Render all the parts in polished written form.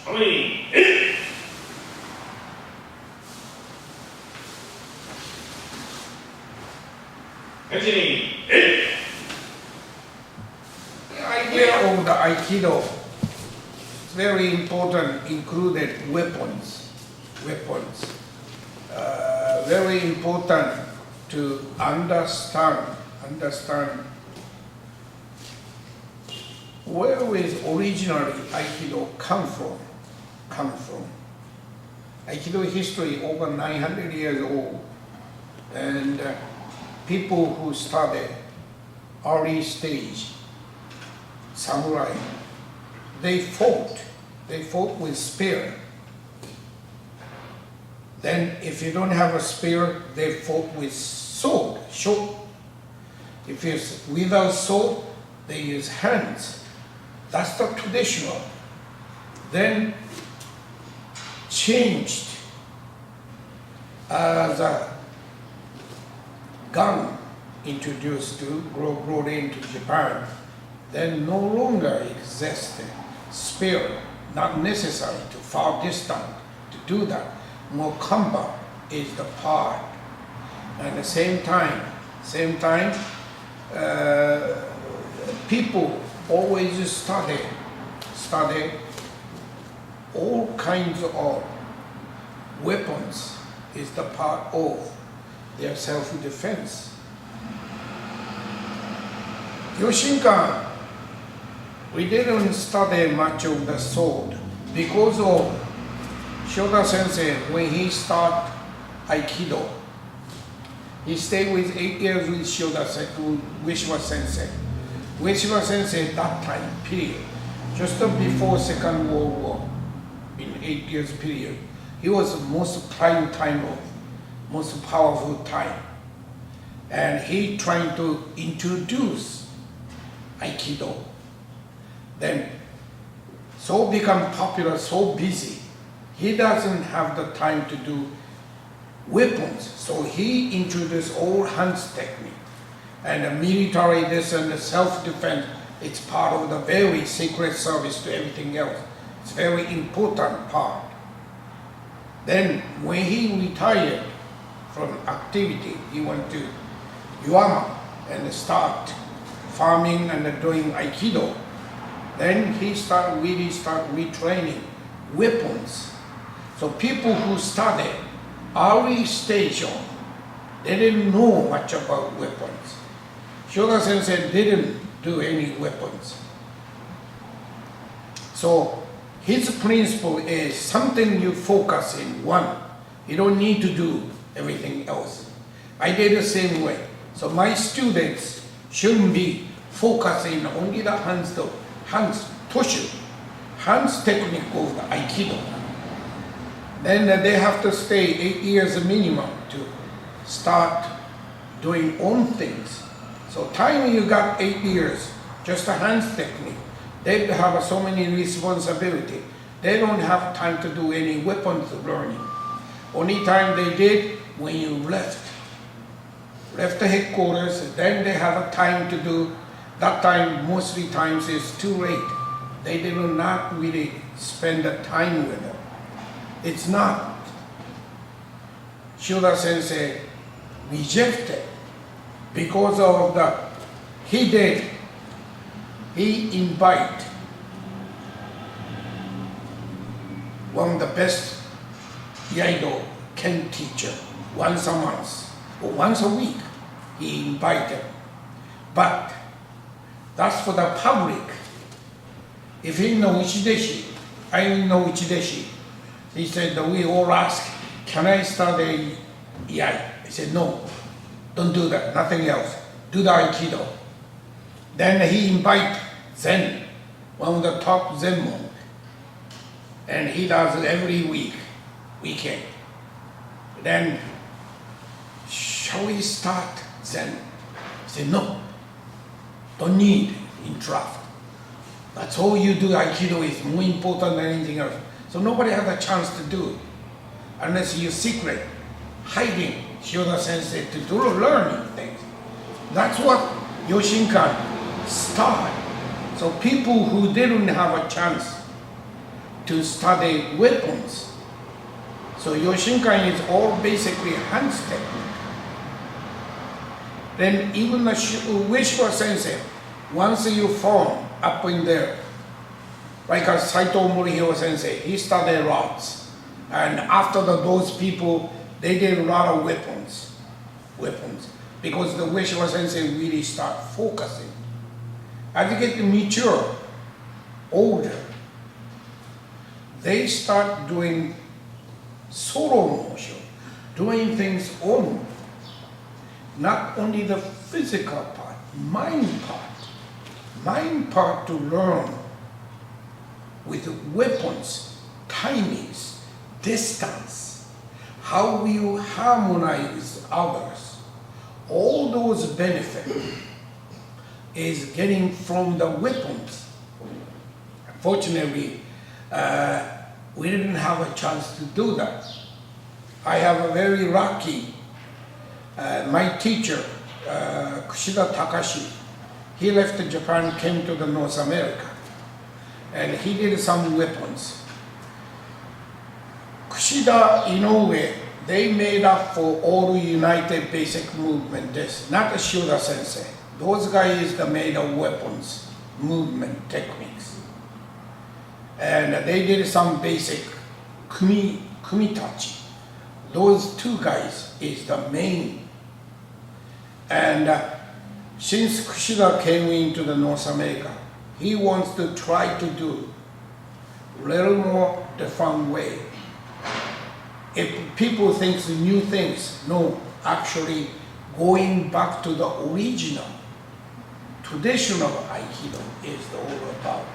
The idea of the Aikido is very important, included weapons. Very important to understand where is originally Aikido come from. Aikido history over 900 years old, and people who started early stage samurai, they fought with spear. Then if you don't have a spear, they fought with sword. If it's without sword, they use hands. That's the traditional. Then changed as a gun introduced to brought into Japan. Then no longer existed spear, not necessary to far distance to do that. More combat is the part. And at the same time, people always study all kinds of weapons is the part of their self-defense. Yoshinkan, we didn't study much of the sword because of Shoda Sensei. When he started Aikido, he stayed with 8 years with Shoda Sensei. Ueshiba Sensei at that time period, just before Second World War, in 8 years period, he was the most prime time of most powerful time, and he trying to introduce Aikido. Then so become popular, so busy, he doesn't have the time to do weapons, so he introduced all hands technique. And the military, this and the self-defense, it's part of the very secret service to everything else. It's very important part. Then when he retired from activity, he went to Yuama and start farming and doing Aikido. Then he really start retraining weapons. So people who started early stage on, they didn't know much about weapons. Shoda Sensei didn't do any weapons. So his principle is something you focus in one. You don't need to do everything else. I did the same way. So my students shouldn't be focusing only the hands toshu, hands technique of the Aikido. Then they have to stay 8 years minimum to start doing own things. So time you got 8 years, just a hands technique. They have so many responsibility. They don't have time to do any weapons learning. Only time they did when you left the headquarters, then they have a time to do. That time mostly times is too late. They did not really spend the time with them. It's not. Shoda Sensei rejected because of he invite one of the best Iaido Ken teacher once a month or once a week. He invited, but that's for the public. If he know Ichideshi, I know Ichideshi. He said that we all ask, can I start a Iai? I said, no, don't do that, nothing else. Do the Aikido. Then he invite Zen, one of the top Zen monk. And he does it every weekend. Then, shall we start Zen? I said, no, don't need interrupt. That's all you do. Aikido is more important than anything else. So nobody has a chance to do it unless you're secret, hiding Shoda Sensei to do learning things. That's what Yoshinkan started. So people who didn't have a chance to study weapons. So Yoshinkan is all basically hands technique. Then even the Ueshiba sensei, once you form up in there, like a Saito Morihiro sensei, he studied rods. And after those people, they did a lot of weapons. Because the Ueshiba sensei really start focusing. As they get mature, older, they start doing solo motion, doing things on, not only the physical part, mind part to learn with weapons, timings, distance, how you harmonize with others. All those benefits is getting from the weapons. Fortunately, we didn't have a chance to do that. I have a very lucky, my teacher, Kushida Takashi, he left Japan, came to the North America, and he did some weapons. Kushida, Inoue, they made up for all United Basic Movement, this, not the Shioda Sensei. Those guys that made of weapons, movement techniques. And they did some basic kumitachi. Those two guys is the main. And since Kushida came into the North America, he wants to try to do a little more different way. If people think new things, no, actually going back to the original, traditional Aikido is all about.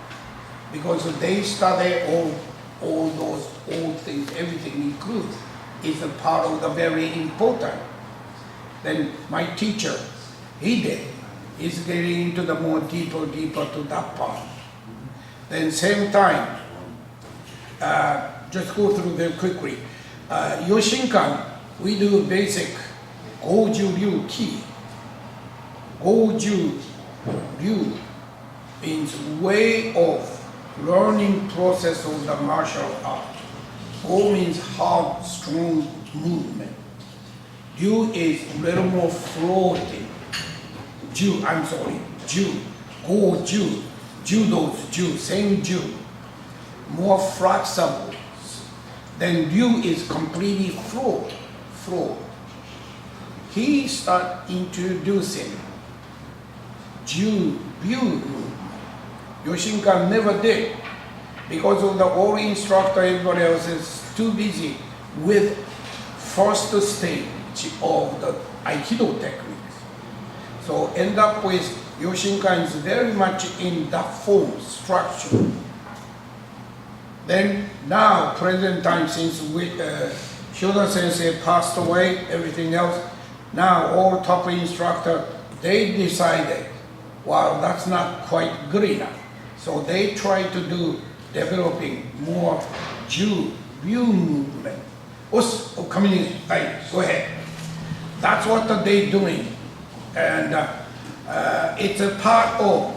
Because they study all those old things, everything includes, is a part of the very important. Then my teacher, he did. He's getting into the more deeper to that part. Then same time, just go through very quickly. Yoshinkan, we do basic Goju Ryu Ki. Goju Ryu means way of learning process of the martial art. Go means hard, strong movement. Ryu is a little more floating. Ju, Go-ju, judo's ju, same ju. More flexible. Then Ryu is completely float. He start introducing Ryu movement. Yoshinkan never did because of the old instructor, everybody else is too busy with first stage of the Aikido techniques. So end up with Yoshinkan is very much in that form, structure. Then now, present time, since Shioda Sensei passed away, everything else, now all top instructor, they decided, wow, that's not quite good enough. So they try to do developing more Ryu movement. Coming in, go ahead. That's what they're doing. And it's a part of